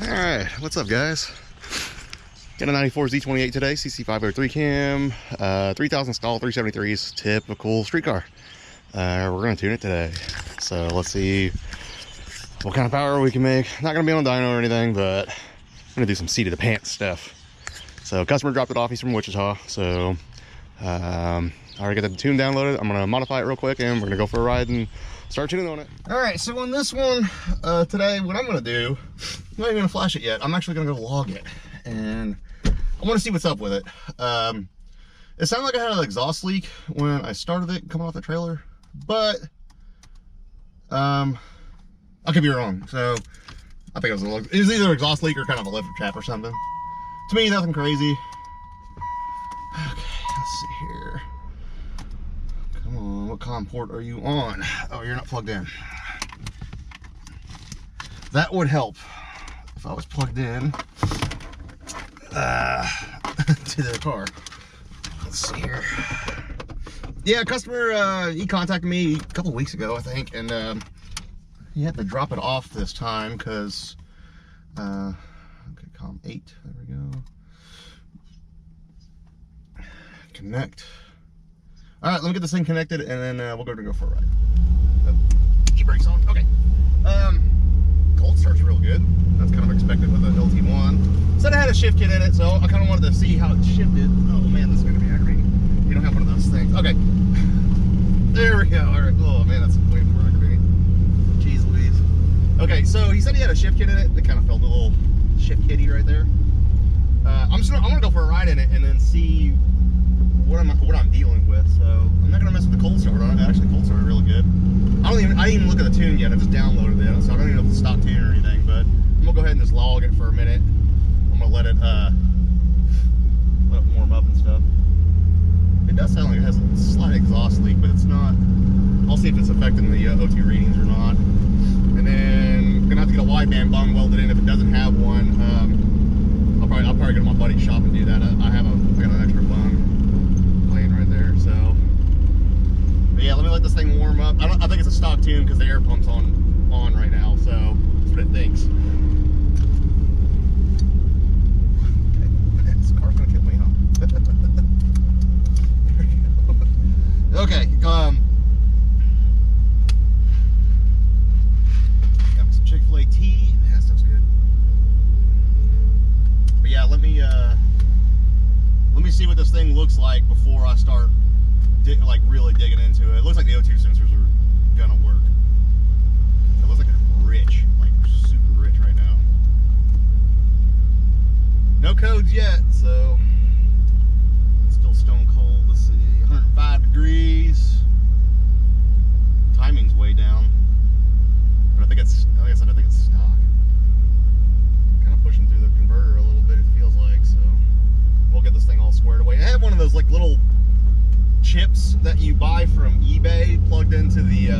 Alright, what's up guys? Got a 94 Z28 today, CC503 cam, 3000 stall 373s, typical street car. We're gonna tune it today. So let's see what kind of power we can make. Not gonna be on a dyno or anything, but I'm gonna do some seat of the pants stuff. So customer dropped it off, he's from Wichita. So I already got the tune downloaded. I'm gonna modify it real quick and we're gonna go for a ride and start tuning on it. All right, so on this one today, what I'm gonna do, I'm not even gonna flash it yet. I'm actually gonna go log it and I wanna see what's up with it. It sounded like I had an exhaust leak when I started it coming off the trailer, but I could be wrong. So I think it was either an exhaust leak or kind of a lifter trap or something. To me, nothing crazy. Okay, let's see here. Come on, what COM port are you on? Oh, you're not plugged in. That would help if I was plugged in to the car. Let's see here. Yeah, customer, he contacted me a couple weeks ago, I think, and he had to drop it off this time because, okay, COM 8, there we go. Connect. All right, let me get this thing connected and then we'll go for a ride. Oh, e-brakes on, okay. Cold start's real good. That's kind of expected with an LT1. Said I had a shift kit in it, so I kind of wanted to see how it shifted. Oh man, this is gonna be aggravating. You don't have one of those things. Okay, there we go. All right, oh man, that's way more aggravating. Jeez Louise. Okay, so he said he had a shift kit in it. It kind of felt a little shift kitty right there. I'm gonna go for a ride in it and then see what I'm dealing with. So I'm not gonna mess with the cold start on it. Actually, cold started really good. I didn't even look at the tune yet. I just downloaded it, so I don't even know if it's a stock tune or anything. But I'm gonna go ahead and just log it for a minute. I'm gonna let it warm up and stuff. It does sound like it has a slight exhaust leak, but it's not. I'll see if it's affecting the O2 readings or not. And then I'm gonna have to get a wideband bung welded in if it doesn't have one. I'll probably go to my buddy's shop and do that. I got an extra bung laying right there. So, but yeah, let me let this thing warm up. I think it's a stock tune because the air pump's on right now. So that's what it thinks. Okay, this car's gonna kill me, huh? There we go. Okay. Got some Chick-fil-A tea. Man, that stuff's good. But yeah, let me see what this thing looks like before I start really digging into it. It looks like the O2 sensors are gonna work. It looks like it's rich, like super rich right now. No codes yet, so it's still stone cold. Let's see, 105 degrees. Timing's way down, but I think it's, like I said, I think it's stock. Kind of pushing through the converter a little bit, it feels like, so we'll get this thing all squared away. I have one of those like little chips that you buy from eBay plugged into the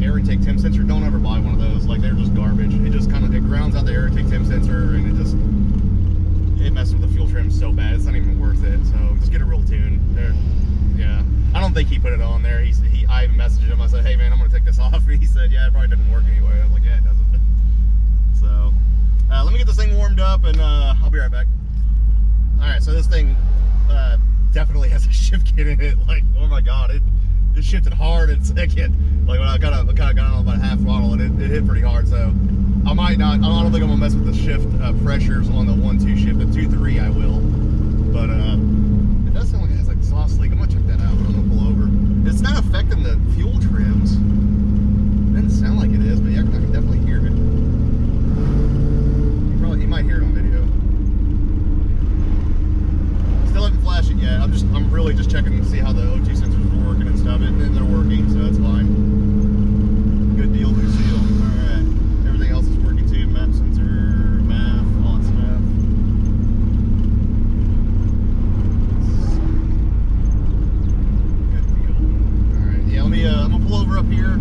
air intake temp sensor. Don't ever buy one of those. Like, they're just garbage. It just kind of, it grounds out the air intake temp sensor and it messes with the fuel trim so bad it's not even worth it. So just get a real tune. Yeah, I don't think he put it on there. I even messaged him. I said, hey man, I'm gonna take this off. And he said, yeah, it probably doesn't work anyway. I was like, yeah, it doesn't. So let me get this thing warmed up and I'll be right back. All right, so this thing definitely has a shift kit in it. Like, oh my god, it shifted hard in second. Like when I kind of got on about half throttle, and it hit pretty hard. So I might not. I don't think I'm gonna mess with the shift pressures on the 1-2 shift. The 2-3 I will, but it does sound like it has like exhaust leak. I'm gonna check that out. I'm gonna pull over. It's not affecting the fuel trims. It doesn't sound like it is, but yeah, I can definitely hear it. You might hear it on video. Still haven't flashed it yet. I'm really just checking to see how the O2 sensors are working and stuff, and they're working, so that's fine. Good deal, Lucille. All right, everything else is working too. Map sensor, MAF, all that stuff. Good deal. All right, yeah. I'm gonna pull over up here.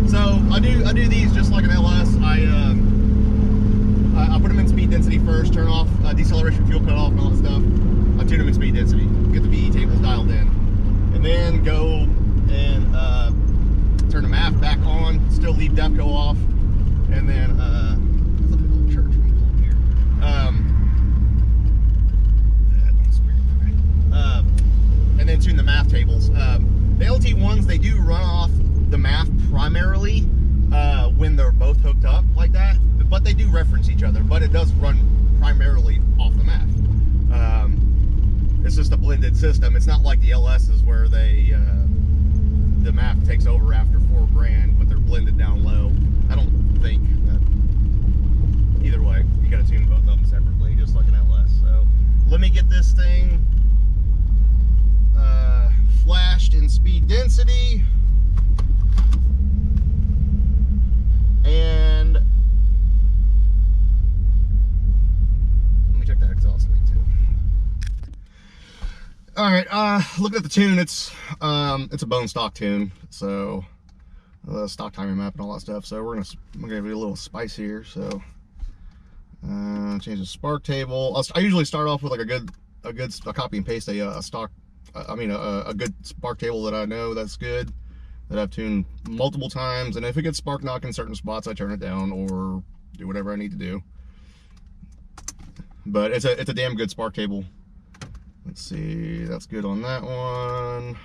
So I do these just like an LS. I put them in speed density first, turn off deceleration, fuel cutoff, and all that stuff. I tune them in speed density, get the VE tables dialed in, and then go and turn the MAF back on, still leave DEFCO off, And then, there's a big old church here. And then tune the math tables. The LT1s, they do run off the math primarily when they're both hooked up like that, but they do reference each other, but it does run primarily off the math. It's just a blended system. It's not like the LSs where they the math takes over after 4 grand, but they're blended down low. I don't think that. Either way, you gotta tune both of them separately, just like an LS. So let me get this thing flashed in speed density, and let me check that exhaust leak too. All right, looking at the tune, it's a bone stock tune, so stock timing map and all that stuff. So we're gonna give it a little spice here. So change the spark table. I usually start off with like a copy and paste a stock. I mean a good spark table that I know that's good, that I've tuned multiple times, and if it gets spark knock in certain spots, I turn it down or do whatever I need to do. But it's a damn good spark table. Let's see, that's good on that one.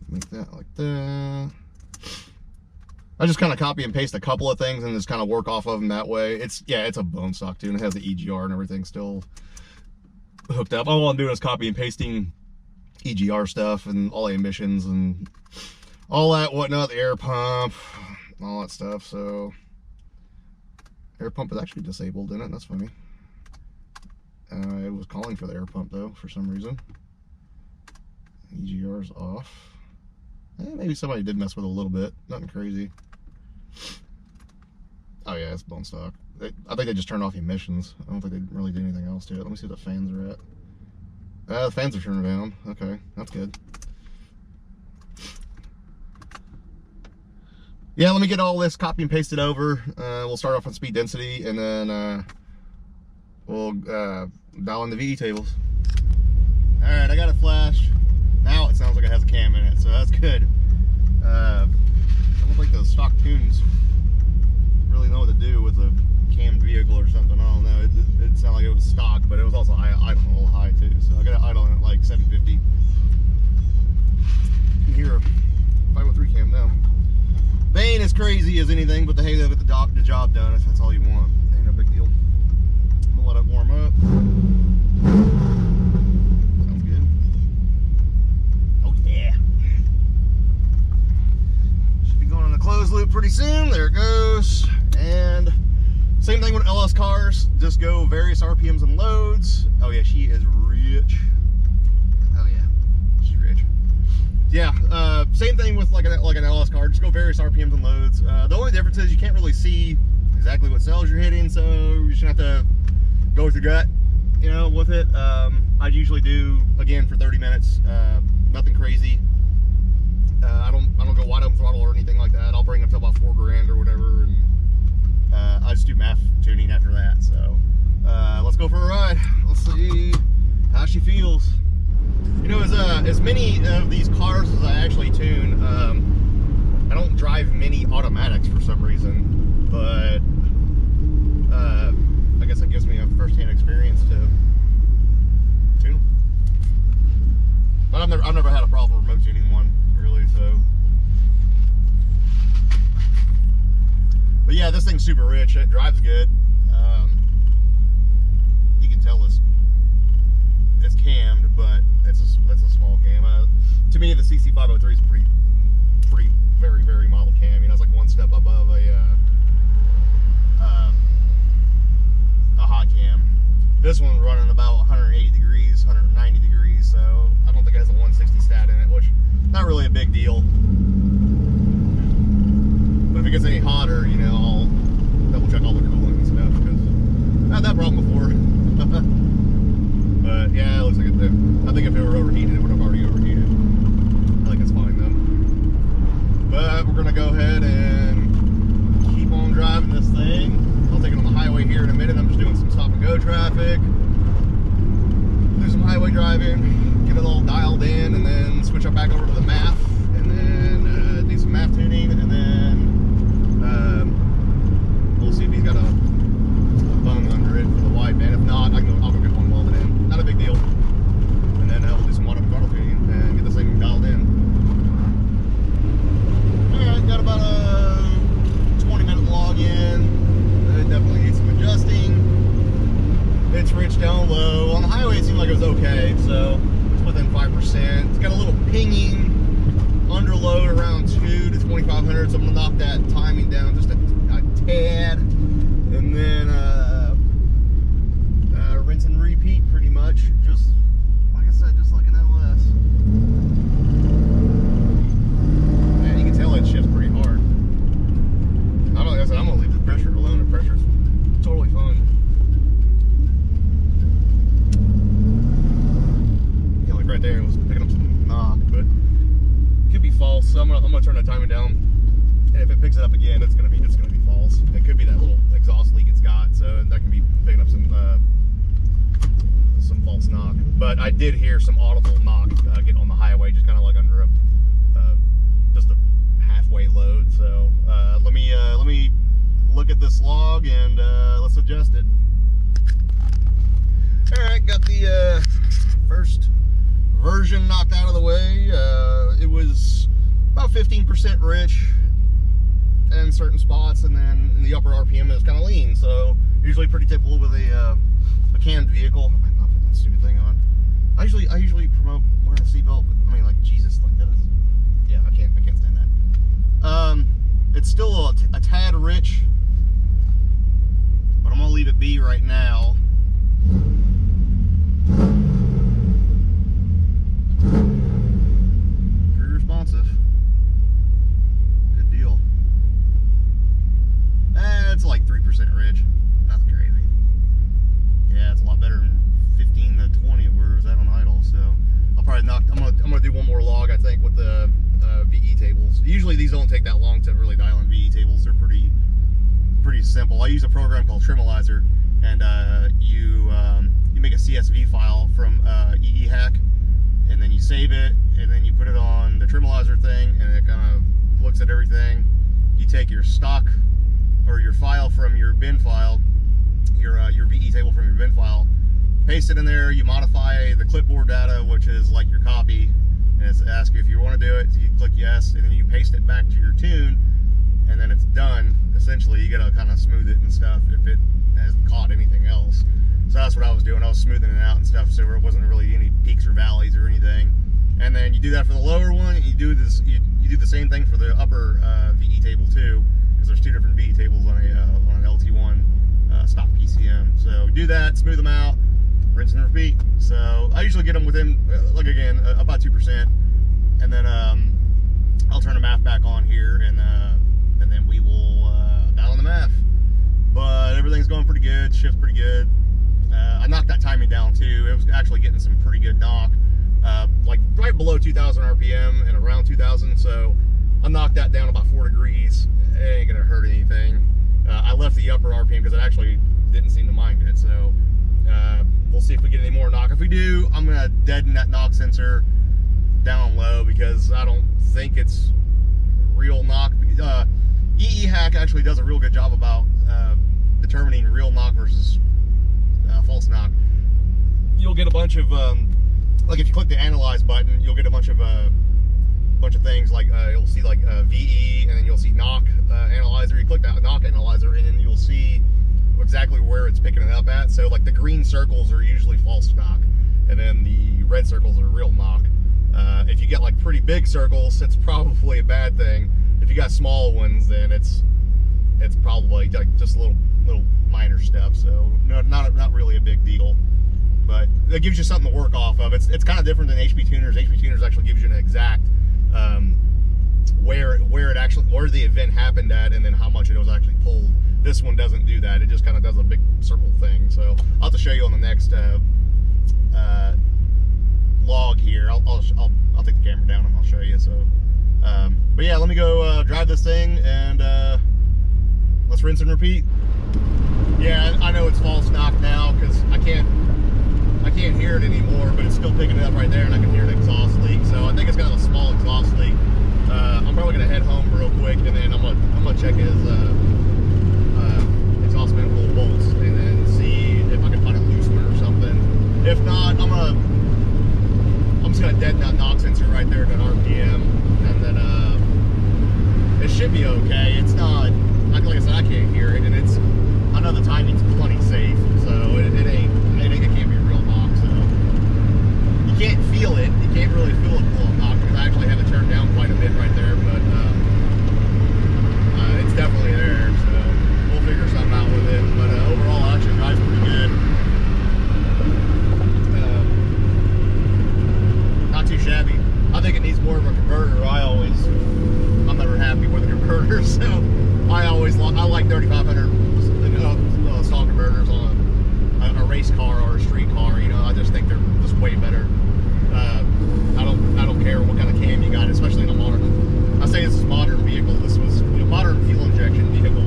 Make that like that. I just kind of copy and paste a couple of things and just kind of work off of them that way. It's a bone stock tune. It has the EGR and everything still hooked up. All I'm doing is copy and pasting EGR stuff and all the emissions and all that whatnot, the air pump, all that stuff. So air pump is actually disabled in it. That's funny. It was calling for the air pump though for some reason. EGR's off. Maybe somebody did mess with it a little bit. Nothing crazy. Oh yeah, it's bone stock. I think they just turned off the emissions. I don't think they really did anything else to it. Let me see what the fans are at. The fans are turning down. Okay, that's good. Yeah, let me get all this copy and pasted over. We'll start off on speed density, and then we'll dial in the VE tables. All right, I got it flashed. Now it sounds like it has a cam in it, so that's good. I don't think those stock tunes really know what to do with a cammed vehicle or something. I don't know. It sounded like it was stock, but it was also idling a little high too. So I got it idling at like 750. You can hear a 503 cam now. They ain't as crazy as anything, but hey, they'll get the job done if that's all you want. Ain't no big deal. I'm gonna let it warm up. Sounds good. Oh yeah. Should be going in the closed loop pretty soon. There it goes. And same thing with LS cars. Just go various RPMs and loads. Oh yeah, she is rich. Oh yeah, she's rich. Yeah, same thing with like an LS car. Just go various RPMs and loads. The only difference is you can't really see exactly what cells you're hitting, so you just have to go with your gut, you know, with it. I'd usually do, again, for 30 minutes. Nothing crazy. I don't go wide open throttle or anything like that. I'll bring up to about 4 grand or whatever, and I just do math tuning after that. So let's go for a ride. Let's see how she feels. You know, as many of these cars as I actually tune, I don't drive many automatics for some reason, but I guess it gives me a first-hand experience to tune. But I've never had a problem remote tuning one, really, so. But yeah, this thing's super rich. It drives good. You can tell it's cammed, but it's a small cam. To me, the CC503 is pretty very, very mild cam. You know, it's like one step above a hot cam. This one's running about 180 degrees, 190 degrees, so I don't think it has a 160 stat in it, which not really a big deal. But if it gets any hotter, you know, I'll double check all the cooling and stuff, because I had that problem before. But yeah, it looks like it did. I think if it were overheated, it would have already overheated. I think it's fine though. But we're gonna go ahead and keep on driving this thing. I'll take it on the highway here in a minute. I'm just doing some stop and go traffic. Do some highway driving, get it all dialed in, and then switch up back over to the math, and then do some math tuning, and then 50%. It's got a little pinging underload around 2 to 2,500, so I'm gonna knock that timing down just a tad, and then rinse and repeat pretty much, just like I said, just like an LS. Man, you can tell it shifts pretty hard. I'm gonna leave the pressure alone. The pressure's totally fine. Yeah, like right there, it was picking up some knock, but it could be false. So I'm gonna turn the timing down, and if it picks it up again, it's gonna be false. It could be that little exhaust leak it's got, so that can be picking up some false knock. But I did hear some audible knock get on the highway, just kind of like under just a halfway load. So let me look at this log and let's adjust it. All right, got the first version knocked out of the way. It was about 15% rich in certain spots, and then in the upper RPM it was kind of lean. So usually pretty typical with a canned vehicle. I'm not putting that stupid thing on. I usually promote wearing a seatbelt, but I mean, like, Jesus, like that is, yeah, I can't stand that. It's still a tad rich, but I'm gonna leave it be right now. Very responsive. Good deal. It's like 3% rich. Nothing crazy. Yeah, it's a lot better than 15 to 20 where it was at on idle. So I'll probably I'm gonna do one more log, I think, with the VE tables. Usually these don't take that long to really dial in VE tables. They're pretty simple. I use a program called Trimalizer, and you make a CSV file from EEHack, and then you save it, and then you put it on the Trimalizer thing, and it kind of looks at everything. You take your stock or your file from your bin file, your VE table from your bin file, paste it in there. You modify the clipboard data, which is like your copy, and it asks you if you want to do it. So you click yes, and then you paste it back to your tune, and then it's done. Essentially, you gotta kind of smooth it and stuff if it hasn't caught anything else. So that's what I was doing. I was smoothing it out and stuff, so there wasn't really any peaks or valleys or anything. And then you do that for the lower one, and you do this. You do the same thing for the upper VE table too, because there's two different VE tables on an LT1 stock PCM. So do that, smooth them out, rinse and repeat. So I usually get them within, like again, about 2%, and then I'll turn the MAF back on here, and then we will dial on the MAF. But everything's going pretty good, shift's pretty good. I knocked that timing down too. It was actually getting some pretty good knock, like right below 2,000 RPM and around 2,000. So I knocked that down about 4 degrees. It ain't gonna hurt anything. I left the upper RPM because it actually didn't seem to mind it. So we'll see if we get any more knock. If we do, I'm gonna deaden that knock sensor down low, because I don't think it's real knock. EEHack actually does a real good job about determining real knock versus false knock. You'll get a bunch of like if you click the analyze button, you'll get a bunch of things like you'll see like VE, and then you'll see knock analyzer. You click that knock analyzer, and then you'll see exactly where it's picking it up at. So like the green circles are usually false knock, and then the red circles are real knock. If you get like pretty big circles, it's probably a bad thing. If you got small ones, then it's probably like just little minor stuff. So not really a big deal, but it gives you something to work off of. It's kind of different than HP tuners. HP tuners actually gives you an exact where the event happened at, and then how much it was actually pulled. This one doesn't do that. It just kind of does a big circle thing. So I'll have to show you on the next log here. I'll take the camera down and I'll show you. So but yeah, let me go drive this thing, and let's rinse and repeat. Yeah, I know it's false knock now because I can't hear it anymore, but it's still picking it up right there, and I can hear an exhaust leak. So I think it's got a small exhaust leak. I'm probably gonna head home real quick, and then I'm gonna check his exhaust manifold bolts, and then see if I can find a loose one or something. If not, I'm just gonna deaden that knock sensor right there at an RPM, and then it should be okay. It's not, like I said, I can't hear it, and I know the timing's plenty safe, so it can't be a real knock. So you can't feel it. can't really feel it full on knock because I actually have it turned down quite a bit right there, but it's definitely there, so we'll figure something out with it. But overall, it actually drives pretty good. Not too shabby. I think it needs more of a converter. I'm never happy with the converter, so I like 3500 stall converters on a race car or a street car. You know, I just think they're just way better. I don't care what kind of cam you got, especially in a modern. I say this is a modern vehicle. This was a modern fuel injection vehicle.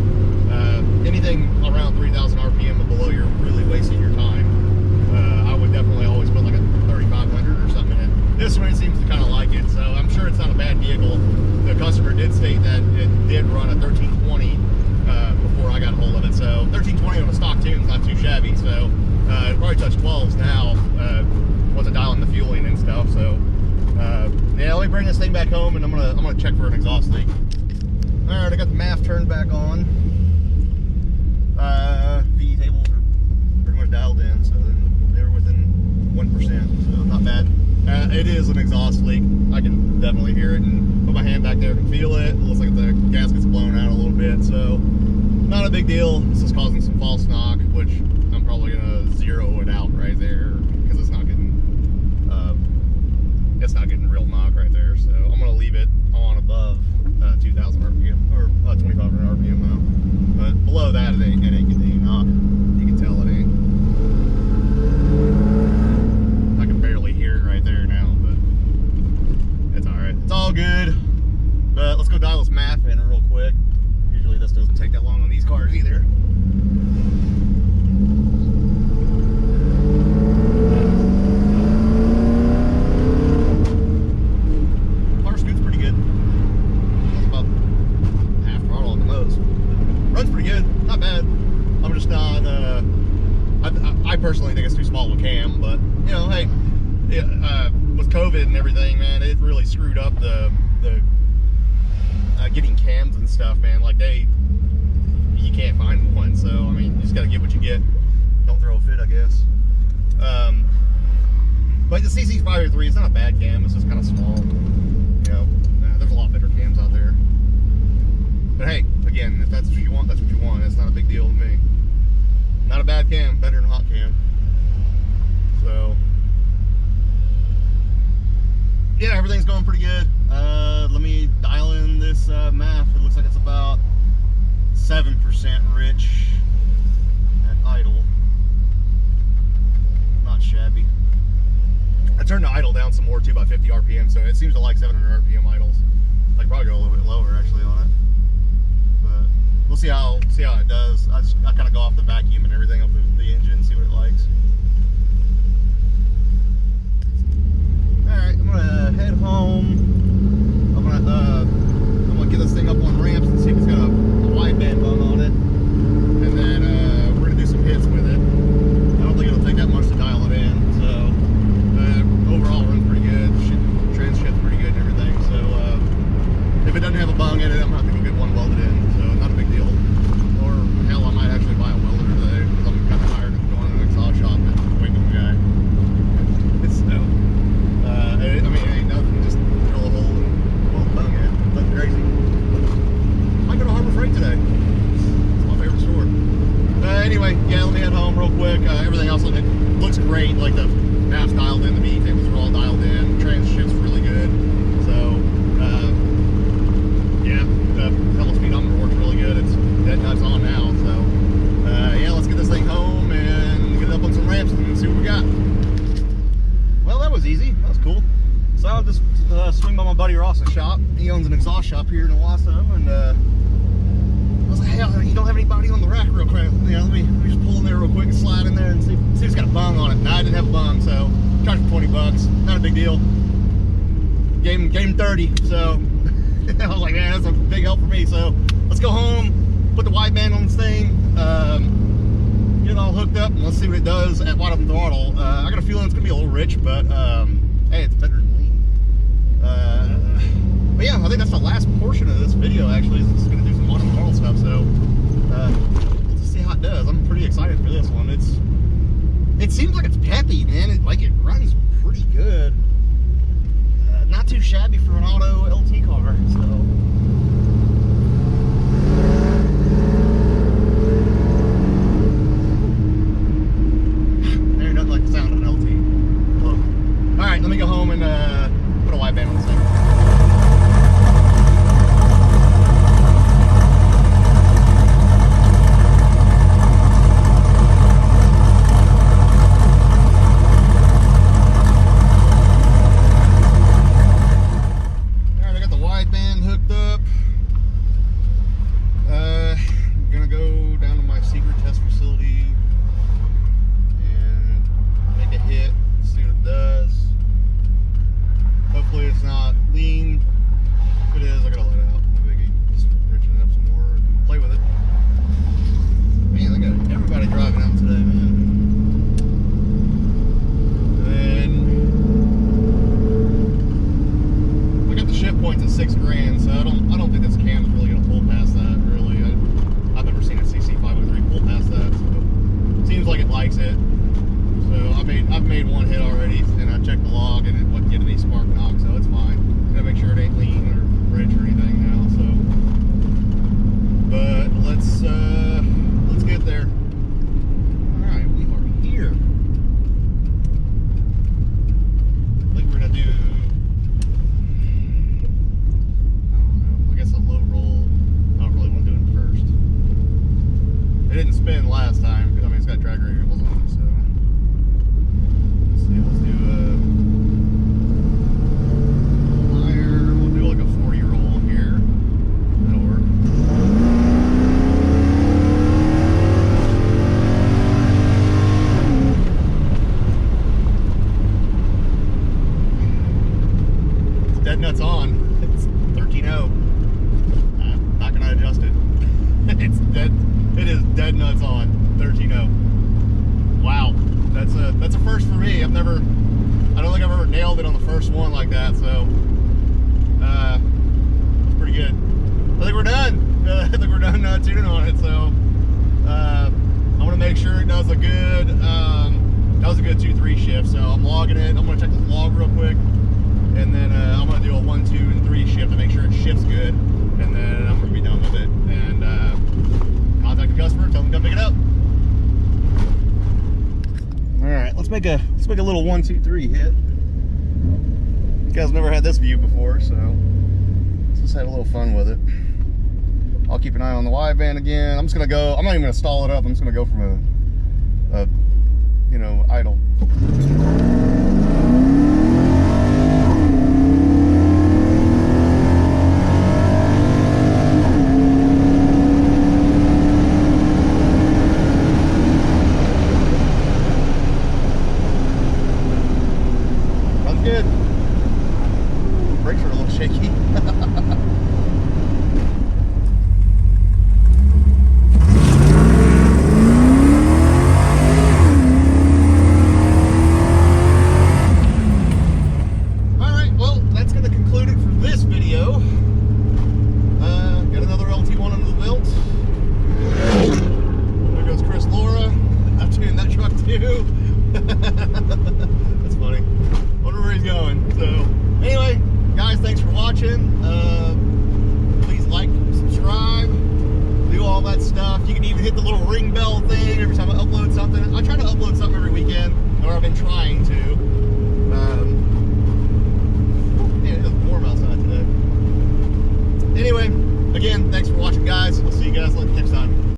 Anything around 3,000 RPM and below, you're really wasting your time. I would definitely always put like a 3500 or something in it. This one seems to kind of like it, so I'm sure it's not a bad vehicle. The customer did state that it did run a 1320 before I got a hold of it, so 1320 on a stock tune is not too shabby. So it probably touched 12s now once I dial in the fueling and stuff. So yeah, let me bring this thing back home and I'm gonna check for an exhaust leak. All right, I got the MAF turned back on. VE tables are pretty much dialed in, so they're within 1%, so not bad. It is an exhaust leak. I can definitely hear it, and put my hand back there and feel it. It looks like the gasket's blown out a little bit, so not a big deal. This is causing some false knock, which I'm probably gonna zero it out right there because it's not getting real knock right there. So I'm gonna leave it on above 2,000 RPM or 2,500 RPM now, but below that it ain't getting any knock. You can tell it ain't. I can barely hear it right there now, but it's all right. It's all good. But let's go dial this MAF in real quick. Usually this doesn't take that long on these cars either. Car scoots pretty good. That's about half throttle at the most. Runs pretty good, not bad. I'm just not. I personally think it's too small of a cam, but you know, hey, with COVID and everything, man, it really screwed up the getting cams and stuff, man. Like you can't find one, so I mean, you just gotta get what you get. Don't throw a fit, I guess. But the CC503 is not a bad cam. It's just kind of small. You know, there's a lot better cams out there. But hey, again, if that's what you want, that's what you want. It's not a big deal to me. Not a bad cam, better than a hot cam. So yeah, everything's going pretty good. Let me dial in this MAF. It looks like it's about 7% rich at idle. Not shabby. I turned the idle down some more too by 50 RPM, so it seems to like 700 RPM idles. I could probably go a little bit lower actually on it, but we'll see how it does. I kind of go off the vacuum and everything of the engine, see what it likes. Alright, I'm gonna head home. I'm gonna get this thing up on ramps and see if it's got a wideband bung on it. And then we're gonna do some hits with it. I don't think it'll take that much to dial it in. So overall it runs pretty good. Trans shifts pretty good and everything. So if it doesn't have a bung in it, I'm gonna have to go get one welded in. So not a big deal. Or hell, I might actually buy a welder today because I'm kind of tired of going to an exhaust shop and waiting on the guy. It's snow. I mean, it ain't nothing, just drill a hole and weld the bung in. Nothing crazy. Might go to Harbor Freight today. It's my favorite store. Anyway, yeah, let me head home real quick. Everything else looks great. Like the map's dialed in, the VE tables are all dialed in, trans shift's really good. So, yeah, the pedal speedometer works really good. It's dead nuts on now. So, yeah, let's get this thing home and get it up on some ramps and see what we got. Well, that was easy. That was cool. So I'll just swing by my buddy Ross's shop. He owns an exhaust shop here in Owasso, and I was like, hey, you don't have anybody on the rack real quick? You know, let me just pull in there real quick and slide in there and see if it's got a bung on it. No, I didn't have a bung, so charged for 20 bucks. Not a big deal. Gave him 30, so I was like, man, that's a big help for me. So let's go home, put the wideband on this thing, get it all hooked up, and let's see what it does at wide open throttle. I got a feeling it's gonna be a little rich, but hey, it's better than lean. But yeah, I think that's the last portion of this video. Actually, is just gonna do some modern throttle stuff. So let's just see how it does. I'm pretty excited for this one. It seems like it's peppy, man. It runs pretty good. dead nuts on 13.0. Wow, that's a first for me. I don't think I've ever nailed it on the first one like that, so it's pretty good. I think we're done. I think we're done tuning on it, so I'm gonna make sure it does a good 2-3 shift. So I'm logging it. I'm gonna check this log real quick, and then I'm gonna do a 1, 2, and 3 shift to make sure it shifts good, and then I'm gonna be done with it. And contact the customer, tell them to come pick it up. All right, let's make a little 1, 2, 3 hit. You guys never had this view before, so let's just have a little fun with it. I'll keep an eye on the wideband again. I'm just gonna go. I'm not even gonna stall it up. I'm just gonna go from a you know, idle. Runs good. Brakes are a little shaky. That's funny. Wonder where he's going. So anyway, guys, thanks for watching. Please like, subscribe, do all that stuff. You can even hit the little ring bell thing every time I upload something. I try to upload something every weekend, or I've been trying to.